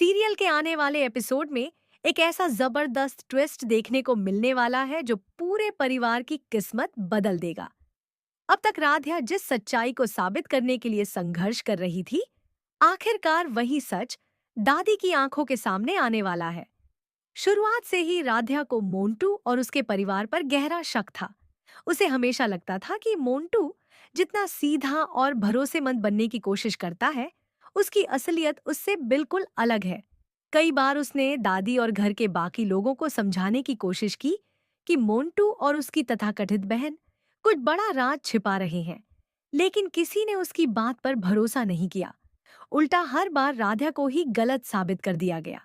Serial के आने वाले एपिसोड में एक ऐसा जबरदस्त ट्विस्ट देखने को मिलने वाला है जो पूरे परिवार की किस्मत बदल देगा। अब तक राध्या जिस सच्चाई को साबित करने के लिए संघर्ष कर रही थी, आखिरकार वही सच दादी की आंखों के सामने आने वाला है। शुरुआत से ही राध्या को मोंटू और उसके परिवार पर गहरा शक था। उसे हमेशा लगता था कि मोंटू जितना सीधा और भरोसेमंद बनने की कोशिश करता है, उसकी असलियत उससे बिल्कुल अलग है। कई बार उसने दादी और घर के बाकी लोगों को समझाने की कोशिश की कि मोंटू और उसकी तथाकथित बहन कुछ बड़ा राज छिपा रहे हैं, लेकिन किसी ने उसकी बात पर भरोसा नहीं किया। उल्टा हर बार राधा को ही गलत साबित कर दिया गया।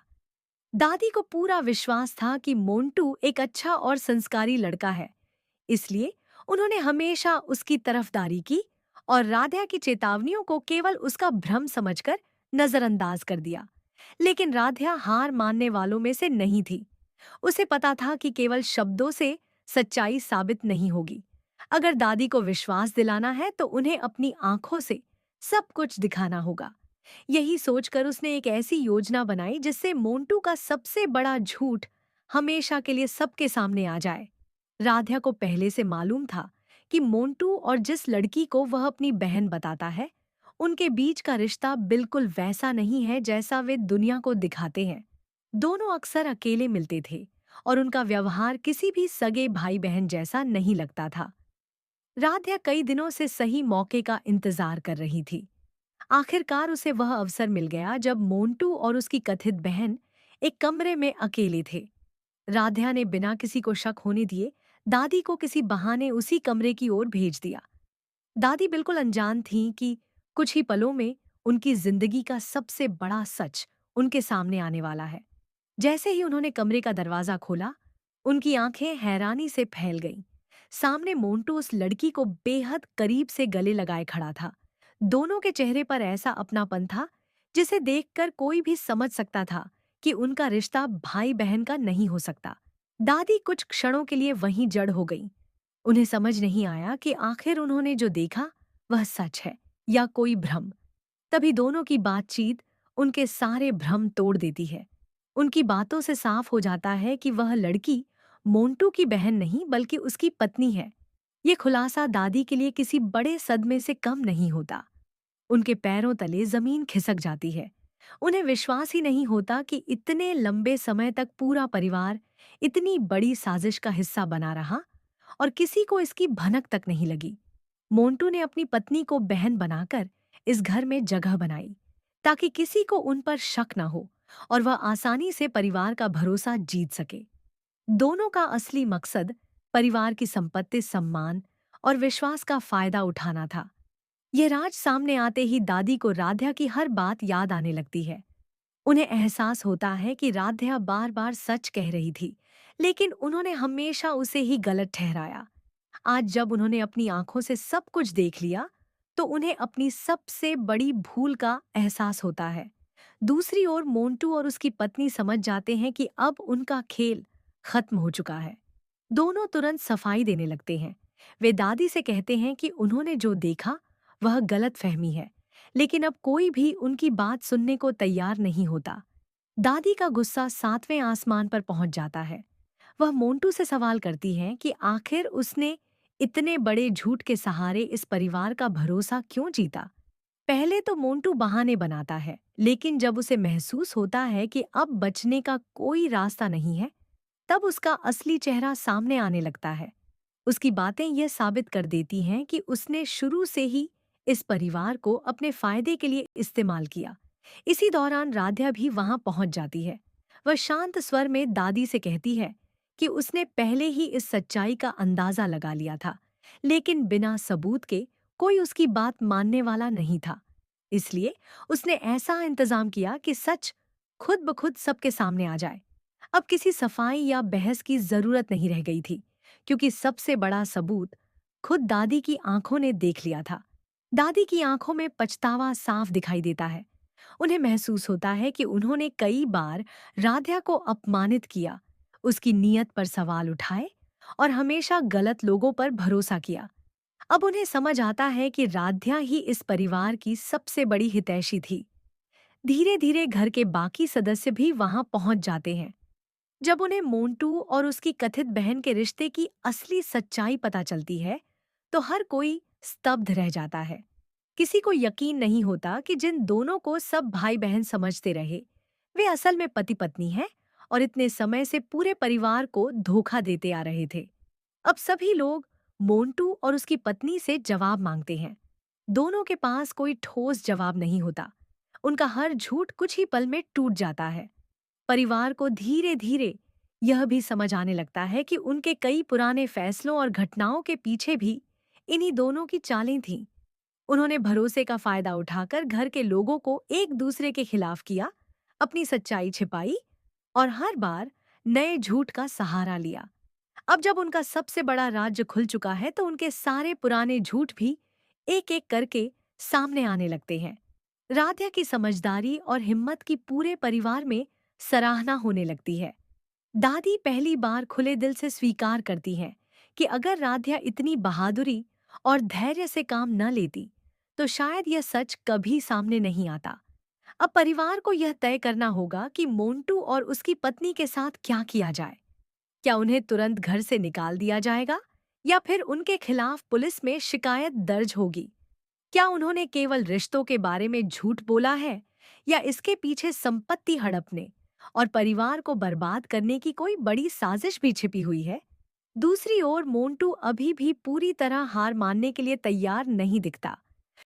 दादी को पूरा विश्वास था कि मोंटू एक अच्छा और संस्कारी लड़का है, इसलिए उन्होंने हमेशा उसकी तरफदारी की और राधा की चेतावनियों को केवल उसका भ्रम समझकर नजरअंदाज कर दिया। लेकिन राधा हार मानने वालों में से नहीं थी। उसे पता था कि केवल शब्दों से सच्चाई साबित नहीं होगी। अगर दादी को विश्वास दिलाना है तो उन्हें अपनी आंखों से सब कुछ दिखाना होगा। यही सोचकर उसने एक ऐसी योजना बनाई जिससे मोंटू का सबसे बड़ा झूठ हमेशा के लिए सबके सामने आ जाए। राधा को पहले से मालूम था कि मोंटू और जिस लड़की को वह अपनी बहन बताता है, उनके बीच का रिश्ता बिल्कुल वैसा नहीं है जैसा वे दुनिया को दिखाते हैं। दोनों अक्सर अकेले मिलते थे और उनका व्यवहार किसी भी सगे भाई बहन जैसा नहीं लगता था। राधा कई दिनों से सही मौके का इंतजार कर रही थी। आखिरकार उसे वह अवसर मिल गया जब मोंटू और उसकी कथित बहन एक कमरे में अकेले थे। राधा ने बिना किसी को शक होने दिए दादी को किसी बहाने उसी कमरे की ओर भेज दिया। दादी बिल्कुल अनजान थीं कि कुछ ही पलों में उनकी जिंदगी का सबसे बड़ा सच उनके सामने आने वाला है। जैसे ही उन्होंने कमरे का दरवाजा खोला, उनकी आंखें हैरानी से फैल गईं। सामने मोंटू उस लड़की को बेहद करीब से गले लगाए खड़ा था। दोनों के चेहरे पर ऐसा अपनापन था जिसे देखकर कोई भी समझ सकता था कि उनका रिश्ता भाई बहन का नहीं हो सकता। दादी कुछ क्षणों के लिए वहीं जड़ हो गईं। उन्हें समझ नहीं आया कि आखिर उन्होंने जो देखा वह सच है या कोई भ्रम। तभी दोनों की बातचीत उनके सारे भ्रम तोड़ देती है। उनकी बातों से साफ हो जाता है कि वह लड़की मोंटू की बहन नहीं बल्कि उसकी पत्नी है। ये खुलासा दादी के लिए किसी बड़े सदमे से कम नहीं होता। उनके पैरों तले जमीन खिसक जाती है। उन्हें विश्वास ही नहीं होता कि इतने लंबे समय तक पूरा परिवार इतनी बड़ी साजिश का हिस्सा बना रहा और किसी को इसकी भनक तक नहीं लगी। मोंटू ने अपनी पत्नी को बहन बनाकर इस घर में जगह बनाई ताकि किसी को उन पर शक न हो और वह आसानी से परिवार का भरोसा जीत सके। दोनों का असली मकसद परिवार की संपत्ति, सम्मान और विश्वास का फायदा उठाना था। यह राज सामने आते ही दादी को राध्या की हर बात याद आने लगती है। उन्हें एहसास होता है कि राध्या बार बार सच कह रही थी, लेकिन उन्होंने हमेशा उसे ही गलत ठहराया। आज जब उन्होंने अपनी आंखों से सब कुछ देख लिया, तो उन्हें अपनी सबसे बड़ी भूल का एहसास होता है। दूसरी ओर मोंटू और उसकी पत्नी समझ जाते हैं कि अब उनका खेल खत्म हो चुका है। दोनों तुरंत सफाई देने लगते हैं। वे दादी से कहते हैं कि उन्होंने जो देखा वह गलत फहमी है, लेकिन अब कोई भी उनकी बात सुनने को तैयार नहीं होता। दादी का गुस्सा सातवें आसमान पर पहुंच जाता है। वह मोंटू से सवाल करती हैं कि आखिर उसने इतने बड़े झूठ के सहारे इस परिवार का भरोसा क्यों जीता। पहले तो मोंटू बहाने बनाता है, लेकिन जब उसे महसूस होता है कि अब बचने का कोई रास्ता नहीं है, तब उसका असली चेहरा सामने आने लगता है। उसकी बातें यह साबित कर देती हैं कि उसने शुरू से ही इस परिवार को अपने फायदे के लिए इस्तेमाल किया। इसी दौरान राध्या भी वहां पहुंच जाती है। वह शांत स्वर में दादी से कहती है कि उसने पहले ही इस सच्चाई का अंदाजा लगा लिया था, लेकिन बिना सबूत के कोई उसकी बात मानने वाला नहीं था। इसलिए उसने ऐसा इंतजाम किया कि सच खुद ब खुद सबके सामने आ जाए। अब किसी सफाई या बहस की जरूरत नहीं रह गई थी, क्योंकि सबसे बड़ा सबूत खुद दादी की आंखों ने देख लिया था। दादी की आंखों में पछतावा साफ दिखाई देता है। उन्हें महसूस होता है कि उन्होंने कई बार राध्या को अपमानित किया, उसकी नीयत पर सवाल उठाए और हमेशा गलत लोगों पर भरोसा किया। अब उन्हें समझ आता है कि राध्या ही इस परिवार की सबसे बड़ी हितैषी थी। धीरे धीरे घर के बाकी सदस्य भी वहां पहुंच जाते हैं। जब उन्हें मोंटू और उसकी कथित बहन के रिश्ते की असली सच्चाई पता चलती है, तो हर कोई स्तब्ध रह जाता है। किसी को यकीन नहीं होता कि जिन दोनों को सब भाई बहन समझते रहे, वे असल में पति पत्नी हैं और इतने समय से पूरे परिवार को धोखा देते आ रहे थे। अब सभी लोग मोंटू और उसकी पत्नी से जवाब मांगते हैं। दोनों के पास कोई ठोस जवाब नहीं होता। उनका हर झूठ कुछ ही पल में टूट जाता है। परिवार को धीरे धीरे यह भी समझ आने लगता है कि उनके कई पुराने फैसलों और घटनाओं के पीछे भी इन्हीं दोनों की चालें थीं। उन्होंने भरोसे का फायदा उठाकर घर के लोगों को एक दूसरे के खिलाफ किया, अपनी सच्चाई छिपाई और हर बार नए झूठ का सहारा लिया। अब जब उनका सबसे बड़ा राज्य खुल चुका है, तो उनके सारे पुराने झूठ भी एक एक करके सामने आने लगते हैं। राध्या की समझदारी और हिम्मत की पूरे परिवार में सराहना होने लगती है। दादी पहली बार खुले दिल से स्वीकार करती हैं कि अगर राध्या इतनी बहादुरी और धैर्य से काम न लेती, तो शायद यह सच कभी सामने नहीं आता। अब परिवार को यह तय करना होगा कि मोंटू और उसकी पत्नी के साथ क्या किया जाए। क्या उन्हें तुरंत घर से निकाल दिया जाएगा, या फिर उनके खिलाफ पुलिस में शिकायत दर्ज होगी? क्या उन्होंने केवल रिश्तों के बारे में झूठ बोला है, या इसके पीछे संपत्ति हड़पने और परिवार को बर्बाद करने की कोई बड़ी साजिश भी छिपी हुई है? दूसरी ओर मोंटू अभी भी पूरी तरह हार मानने के लिए तैयार नहीं दिखता।